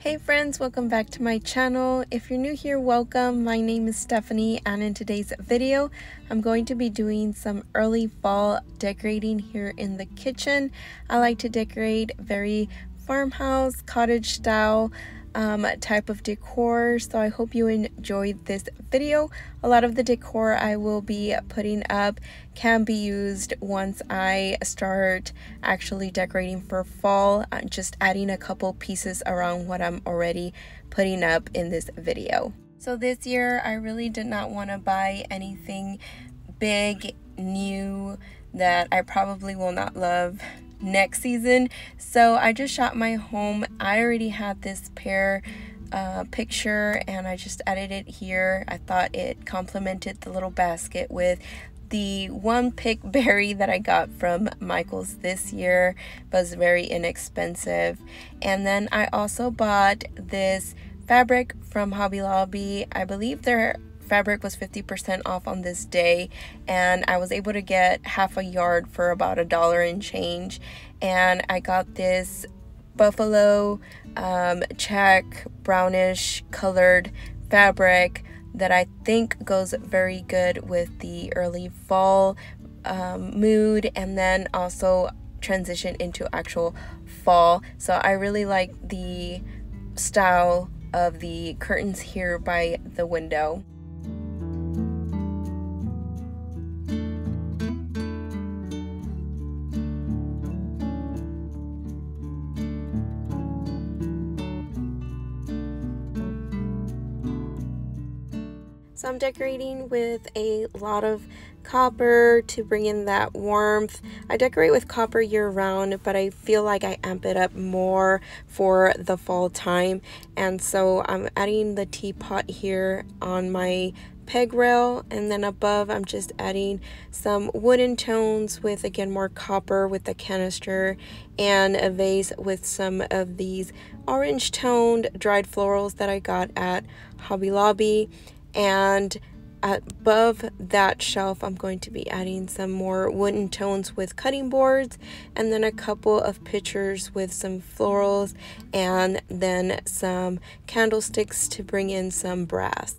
Hey friends, welcome back to my channel. If you're new here, welcome. My name is Stephanie, and in today's video I'm going to be doing some early fall decorating here in the kitchen. I like to decorate very farmhouse, cottage style type of decor, so I hope you enjoyed this video. A lot of the decor I will be putting up can be used once I start actually decorating for fall. I'm just adding a couple pieces around what I'm already putting up in this video. So this year I really did not want to buy anything big, new, that I probably will not love next season. So I just shot my home. I already had this pear picture and I just added it here. I thought it complemented the little basket with the one pick berry that I got from Michael's this year. It was very inexpensive. And then I also bought this fabric from Hobby Lobby. I believe their fabric was 50% off on this day, and I was able to get half a yard for about $1 and change. And I got this buffalo check brownish colored fabric that I think goes very good with the early fall mood, and then also transition into actual fall. So I really like the style of the curtains here by the window. So I'm decorating with a lot of copper to bring in that warmth. I decorate with copper year round, but I feel like I amp it up more for the fall time. And so I'm adding the teapot here on my peg rail, and then above I'm just adding some wooden tones with, again, more copper with the canister, and a vase with some of these orange toned dried florals that I got at Hobby Lobby. And above that shelf I'm going to be adding some more wooden tones with cutting boards, and then a couple of pictures with some florals, and then some candlesticks to bring in some brass.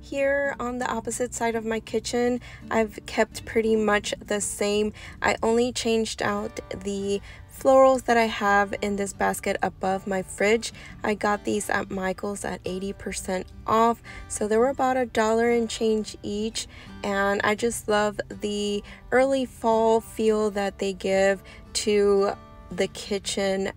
Here on the opposite side of my kitchen, I've kept pretty much the same. I only changed out the florals that I have in this basket above my fridge. I got these at Michael's at 80% off, so they were about $1 and change each, and I just love the early fall feel that they give to the kitchen.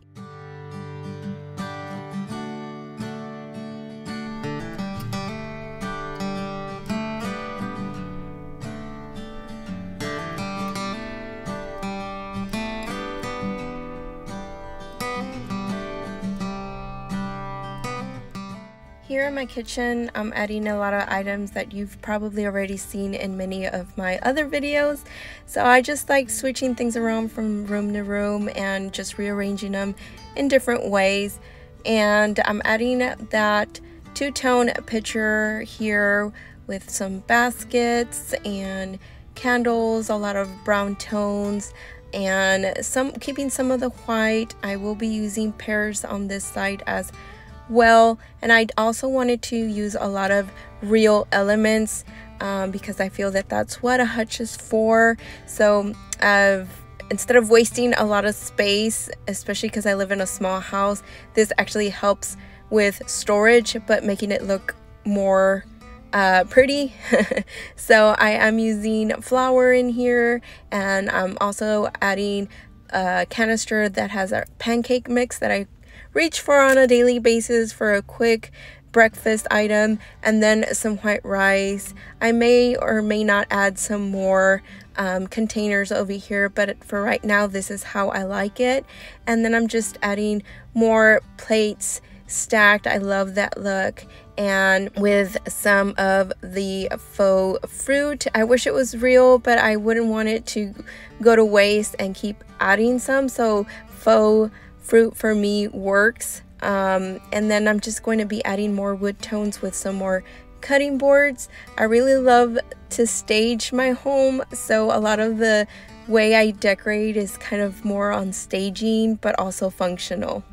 Here in my kitchen, I'm adding a lot of items that you've probably already seen in many of my other videos. So I just like switching things around from room to room and just rearranging them in different ways. And I'm adding that two-tone picture here with some baskets and candles, a lot of brown tones, and keeping some of the white. I will be using pears on this side as well, and I also wanted to use a lot of real elements because I feel that that's what a hutch is for. So instead of wasting a lot of space, especially because I live in a small house, this actually helps with storage but making it look more pretty. So I am using flour in here, and I'm also adding a canister that has a pancake mix that I reach for on a daily basis for a quick breakfast item, and then some white rice. I may or may not add some more containers over here, but for right now this is how I like it. And then I'm just adding more plates stacked. I love that look, and with some of the faux fruit. I wish it was real, but I wouldn't want it to go to waste and keep adding some, so faux fruit for me works. And then I'm just going to be adding more wood tones with some more cutting boards. I really love to stage my home, so a lot of the way I decorate is kind of more on staging but also functional.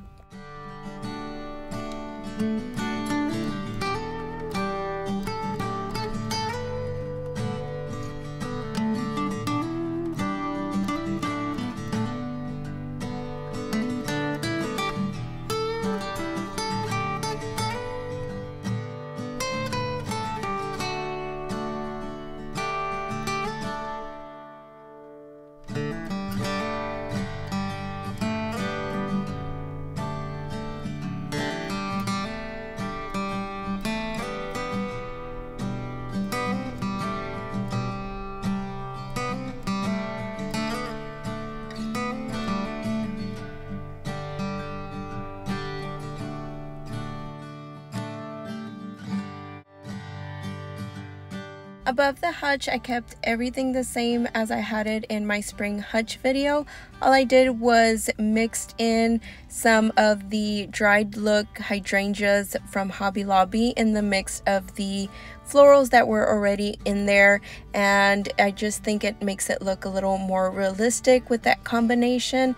Above the hutch, I kept everything the same as I had it in my spring hutch video. All I did was mixed in some of the dried look hydrangeas from Hobby Lobby in the mix of the florals that were already in there, and I just think it makes it look a little more realistic with that combination.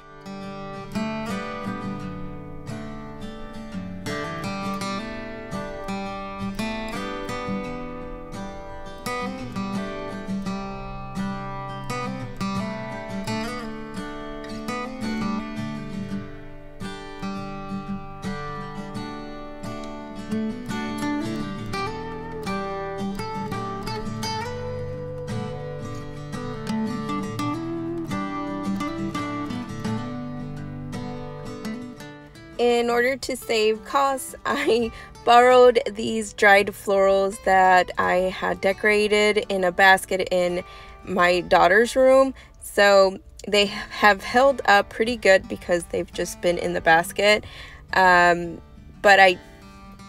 In order to save costs, I borrowed these dried florals that I had decorated in a basket in my daughter's room. So they have held up pretty good because they've just been in the basket. But I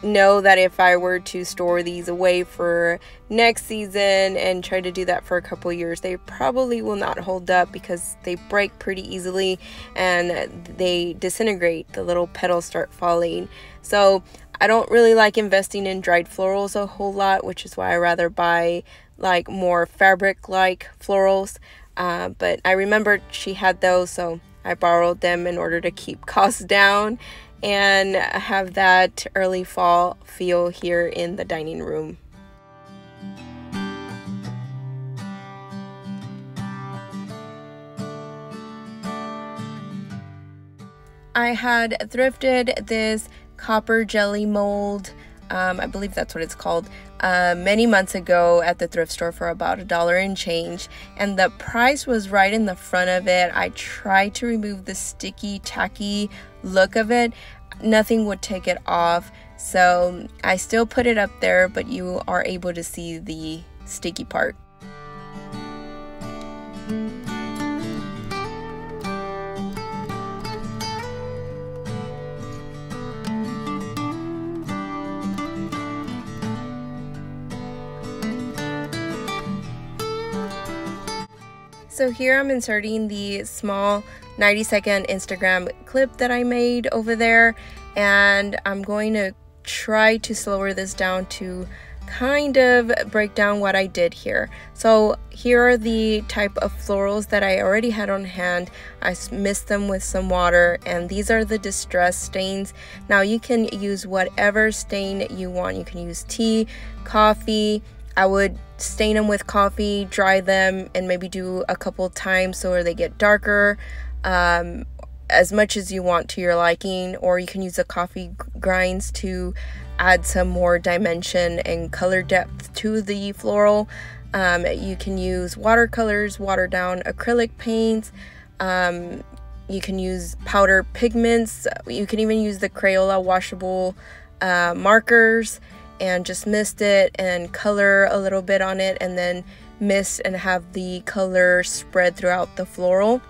know that if I were to store these away for next season and try to do that for a couple years, they probably will not hold up because they break pretty easily and they disintegrate. The little petals start falling. So I don't really like investing in dried florals a whole lot, which is why I rather buy like more fabric like florals. But I remembered she had those, so I borrowed them in order to keep costs down and have that early fall feel here in the dining room. I had thrifted this copper jelly mold, I believe that's what it's called, many months ago at the thrift store for about $1 and change, and the price was right in the front of it. I tried to remove the sticky, tacky look of it. Nothing would take it off, so I still put it up there, but you are able to see the sticky part. So here I'm inserting the small 90-second Instagram clip that I made over there, and I'm going to try to slower this down to kind of break down what I did here. So here are the type of florals that I already had on hand. I mixed them with some water, and these are the distress stains. Now you can use whatever stain you want. You can use tea, coffee. I would stain them with coffee, dry them, and maybe do a couple times so they get darker, as much as you want to your liking. Or you can use the coffee grinds to add some more dimension and color depth to the floral. You can use watercolors, watered down acrylic paints. You can use powder pigments. You can even use the Crayola washable markers, and just mist it and color a little bit on it, and then mist and have the color spread throughout the floral.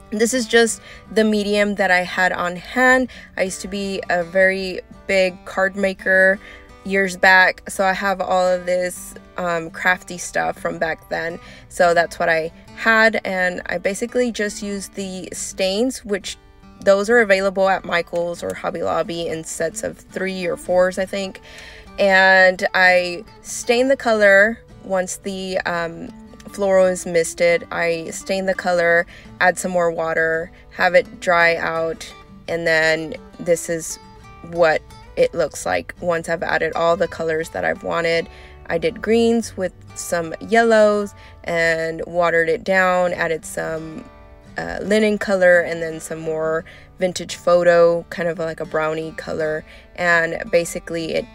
This is just the medium that I had on hand. I used to be a very big card maker years back, so I have all of this crafty stuff from back then. So that's what I had, and I basically just used the stains, which those are available at Michael's or Hobby Lobby in sets of 3 or 4s, I think. And I stain the color once the floral is misted. I stain the color, add some more water, have it dry out, and then this is what it looks like once I've added all the colors that I've wanted. I did greens with some yellows and watered it down, added some linen color, and then some more vintage photo, kind of like a brownie color, and basically it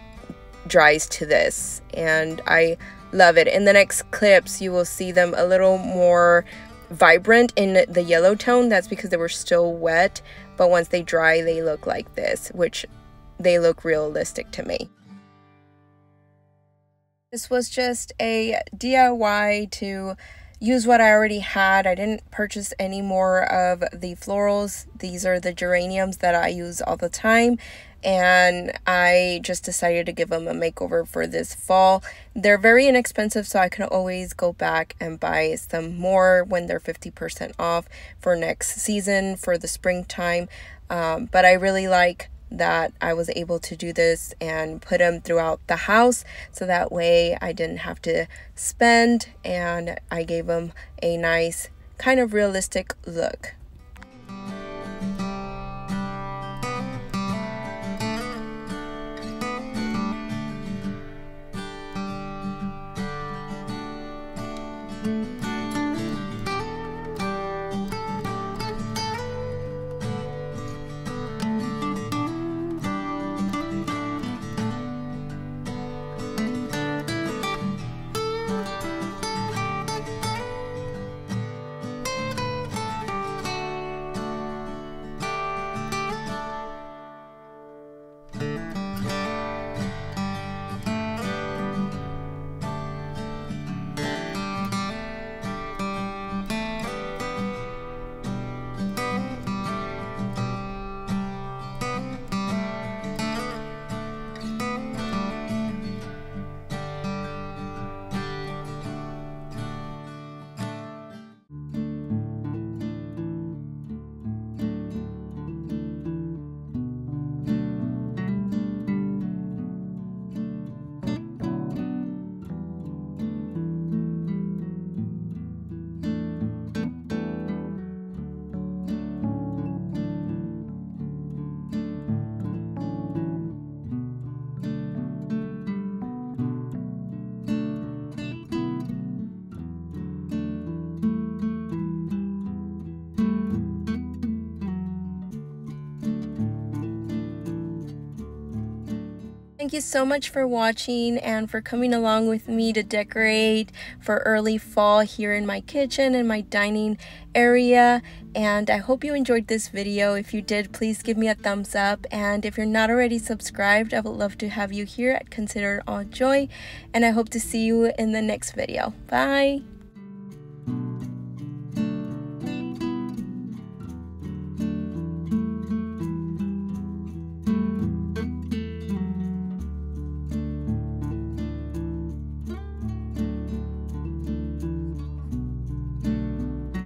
dries to this, and I love it. In the next clips you will see them a little more vibrant in the yellow tone. That's because they were still wet, but once they dry they look like this, which they look realistic to me. This was just a DIY to use what I already had. I didn't purchase any more of the florals. These are the geraniums that I use all the time, and I just decided to give them a makeover for this fall. They're very inexpensive, so I can always go back and buy some more when they're 50% off for next season, for the springtime. But I really like that I was able to do this and put them throughout the house, so that way I didn't have to spend, and I gave them a nice kind of realistic look. Thank you so much for watching and for coming along with me to decorate for early fall here in my kitchen and my dining area. And I hope you enjoyed this video. If you did, please give me a thumbs up. And if you're not already subscribed, I would love to have you here at Consider It All Joy. And I hope to see you in the next video. Bye!